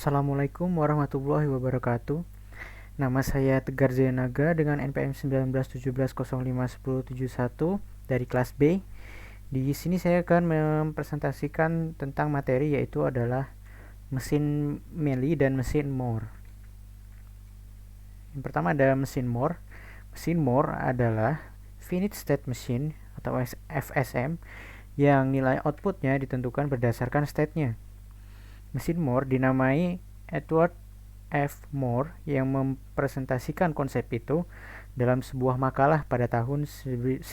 Assalamualaikum warahmatullahi wabarakatuh. Nama saya Tegar Zayanaga dengan NPM 1917051071 dari kelas B. Di sini saya akan mempresentasikan tentang materi yaitu adalah mesin Meili dan mesin Moore. Yang pertama ada mesin Moore. Mesin Moore adalah finite state machine atau FSM yang nilai outputnya ditentukan berdasarkan state-nya. Mesin Moore dinamai Edward F. Moore yang mempresentasikan konsep itu dalam sebuah makalah pada tahun 1956.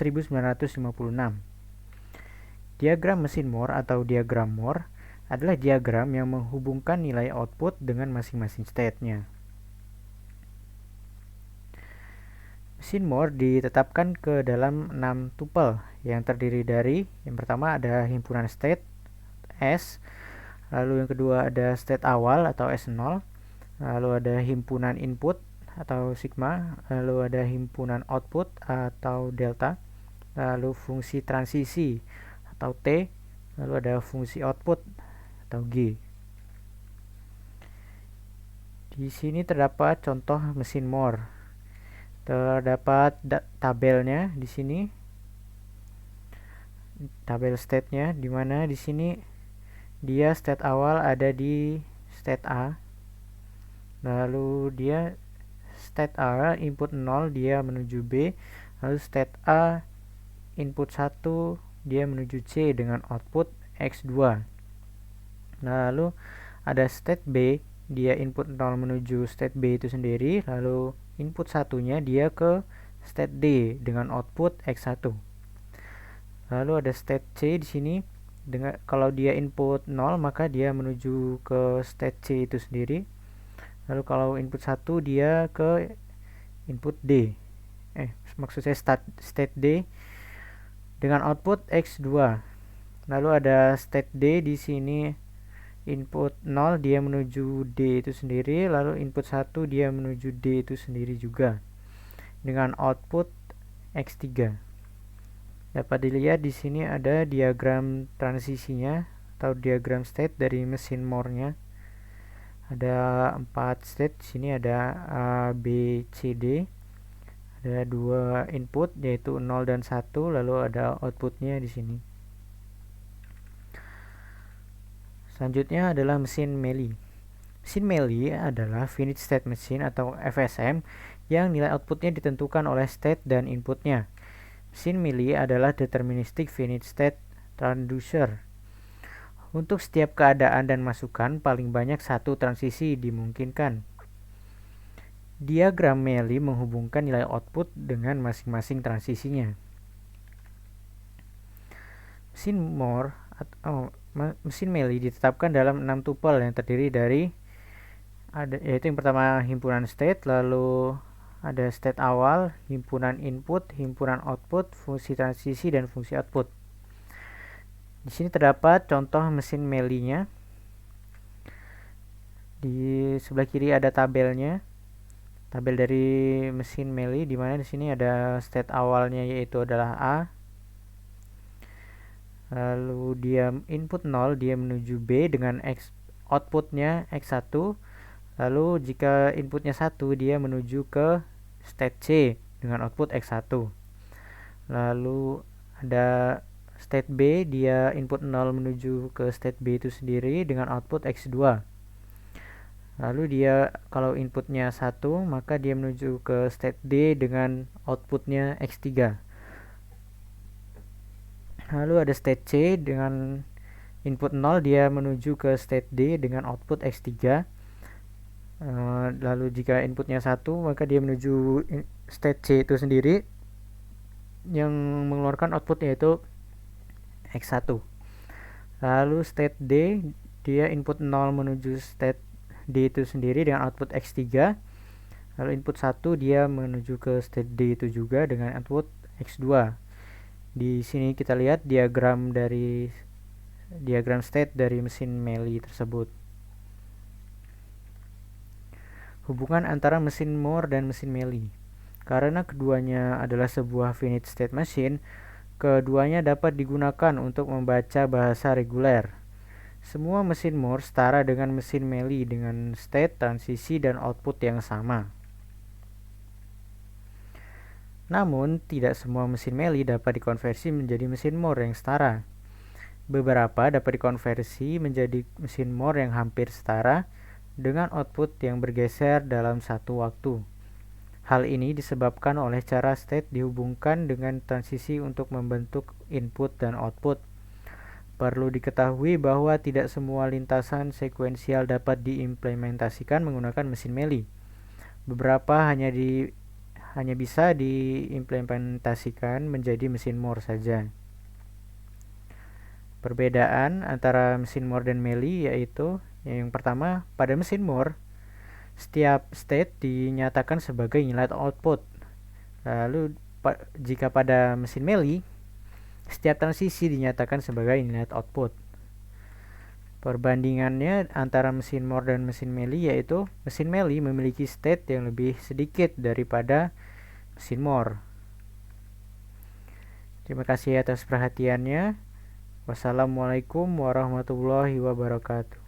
Diagram mesin Moore atau diagram Moore adalah diagram yang menghubungkan nilai output dengan masing-masing state-nya. Mesin Moore ditetapkan ke dalam 6 tupel yang terdiri dari yang pertama ada himpunan state S, lalu yang kedua ada state awal atau S0, lalu ada himpunan input atau sigma, lalu ada himpunan output atau delta, lalu fungsi transisi atau T, lalu ada fungsi output atau G. Di sini terdapat contoh mesin Moore. Terdapat tabelnya di sini. Tabel state-nya di mana di sini dia state awal ada di state A. Lalu dia state A input 0 dia menuju B, lalu state A input 1 dia menuju C dengan output X2. Lalu ada state B, dia input 0 menuju state B itu sendiri, lalu input satunya dia ke state D dengan output X1. Lalu ada state C di sini. Kalau dia input 0 maka dia menuju ke state C itu sendiri. Lalu kalau input 1 dia ke input D. Maksud saya state D dengan output X2. Lalu ada state D di sini input 0 dia menuju D itu sendiri, lalu input 1 dia menuju D itu sendiri juga dengan output X3. Dapat dilihat di sini ada diagram transisinya atau diagram state dari mesin Moore-nya. Ada 4 state, di sini ada A, B, C, D. Ada 2 input yaitu 0 dan 1, lalu ada outputnya di sini. Selanjutnya adalah mesin Meili. Mesin Meili adalah finite state machine atau FSM yang nilai outputnya ditentukan oleh state dan inputnya. Mesin Meili adalah deterministic finite state transducer. Untuk setiap keadaan dan masukan, paling banyak satu transisi dimungkinkan. Diagram Meili menghubungkan nilai output dengan masing-masing transisinya. Mesin Meili ditetapkan dalam 6 tupel yang terdiri dari yaitu yang pertama himpunan state, lalu ada state awal, himpunan input, himpunan output, fungsi transisi dan fungsi output. Di sini terdapat contoh mesin Meili-nya. Di sebelah kiri ada tabelnya. Tabel dari mesin Meili di mana di sini ada state awalnya yaitu adalah A. Lalu dia input 0 dia menuju B dengan outputnya X1. Lalu jika inputnya 1 dia menuju ke state C dengan output X1. Lalu ada state B, dia input 0 menuju ke state B itu sendiri dengan output X2. Lalu dia kalau inputnya 1 maka dia menuju ke state D dengan outputnya X3. Lalu ada state C dengan input 0 dia menuju ke state D dengan output X3. Lalu jika inputnya 1 maka dia menuju state C itu sendiri yang mengeluarkan output yaitu X1. Lalu state D dia input 0 menuju state D itu sendiri dengan output X3. Lalu input 1 dia menuju ke state D itu juga dengan output X2. Di sini kita lihat diagram state dari mesin Meili tersebut. Hubungan antara mesin Moore dan mesin Meili. Karena keduanya adalah sebuah finite state machine, keduanya dapat digunakan untuk membaca bahasa reguler. Semua mesin Moore setara dengan mesin Meili dengan state, transisi, dan output yang sama. Namun, tidak semua mesin Meili dapat dikonversi menjadi mesin Moore yang setara. Beberapa dapat dikonversi menjadi mesin Moore yang hampir setara dengan output yang bergeser dalam satu waktu. Hal ini disebabkan oleh cara state dihubungkan dengan transisi untuk membentuk input dan output. Perlu diketahui bahwa tidak semua lintasan sekuensial dapat diimplementasikan menggunakan mesin Meili. Beberapa hanya bisa diimplementasikan menjadi mesin Moore saja. Perbedaan antara mesin Moore dan Meili yaitu yang pertama, pada mesin Moore setiap state dinyatakan sebagai nilai output. Lalu jika pada mesin Meili setiap transisi dinyatakan sebagai nilai output. Perbandingannya antara mesin Moore dan mesin Meili yaitu mesin Meili memiliki state yang lebih sedikit daripada mesin Moore. Terima kasih atas perhatiannya. Wassalamualaikum warahmatullahi wabarakatuh.